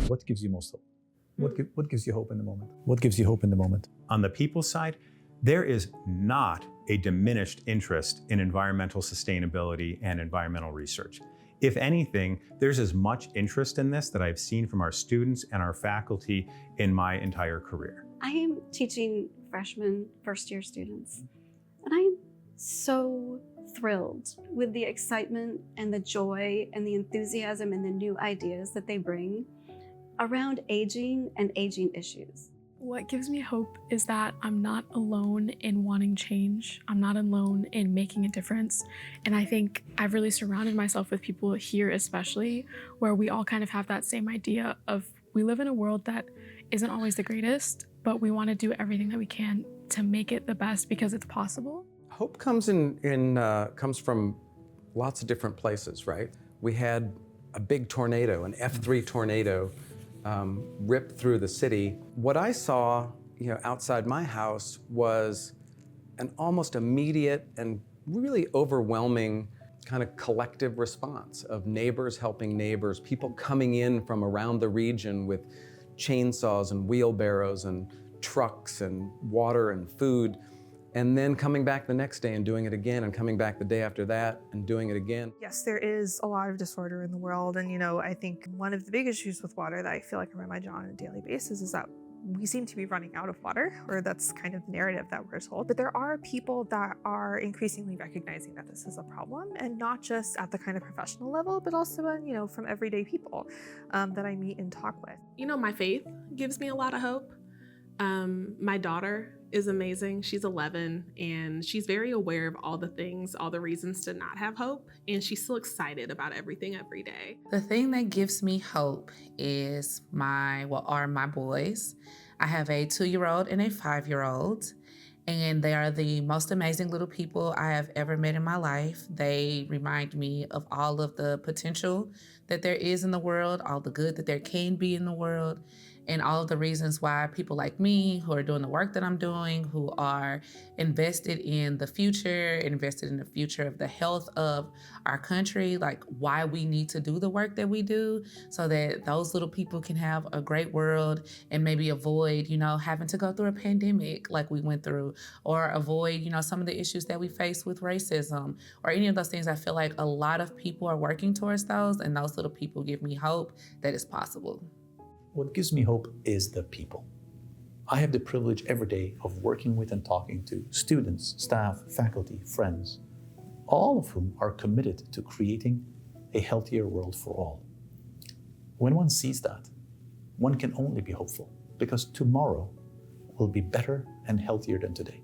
What gives you most hope? What gives you hope in the moment? What gives you hope in the moment? On the people side, there is not a diminished interest in environmental sustainability and environmental research. If anything, there's as much interest in this that I've seen from our students and our faculty in my entire career. I am teaching freshman, first-year students, and I am so thrilled with the excitement and the joy and the enthusiasm and the new ideas that they bring around aging and aging issues. What gives me hope is that I'm not alone in wanting change. I'm not alone in making a difference. And I think I've really surrounded myself with people here especially, where we all kind of have that same idea of we live in a world that isn't always the greatest, but we want to do everything that we can to make it the best because it's possible. Hope comes comes from lots of different places, right? We had a big tornado, an F3 tornado, ripped through the city. What I saw, outside my house was an almost immediate and really overwhelming kind of collective response of neighbors helping neighbors, people coming in from around the region with chainsaws and wheelbarrows and trucks and water and food, and then coming back the next day and doing it again, and coming back the day after that and doing it again. Yes, there is a lot of disorder in the world, and I think one of the big issues with water that I feel like I remind John on a daily basis is that we seem to be running out of water, or that's kind of the narrative that we're told. But there are people that are increasingly recognizing that this is a problem, and not just at the kind of professional level, but also from everyday people that I meet and talk with. My faith gives me a lot of hope. My daughter is amazing. She's 11 and she's very aware of all the things, all the reasons to not have hope, and she's still excited about everything every day. The thing that gives me hope is my boys. I have a 2-year-old and a 5-year-old, and they are the most amazing little people I have ever met in my life. They remind me of all of the potential that there is in the world, all the good that there can be in the world, and all of the reasons why people like me who are doing the work that I'm doing, who are invested in the future of the health of our country, like why we need to do the work that we do so that those little people can have a great world and maybe avoid, having to go through a pandemic like we went through, or avoid, some of the issues that we face with racism or any of those things. I feel like a lot of people are working towards those, and those little people give me hope that it's possible. What gives me hope is the people. I have the privilege every day of working with and talking to students, staff, faculty, friends, all of whom are committed to creating a healthier world for all. When one sees that, one can only be hopeful, because tomorrow will be better and healthier than today.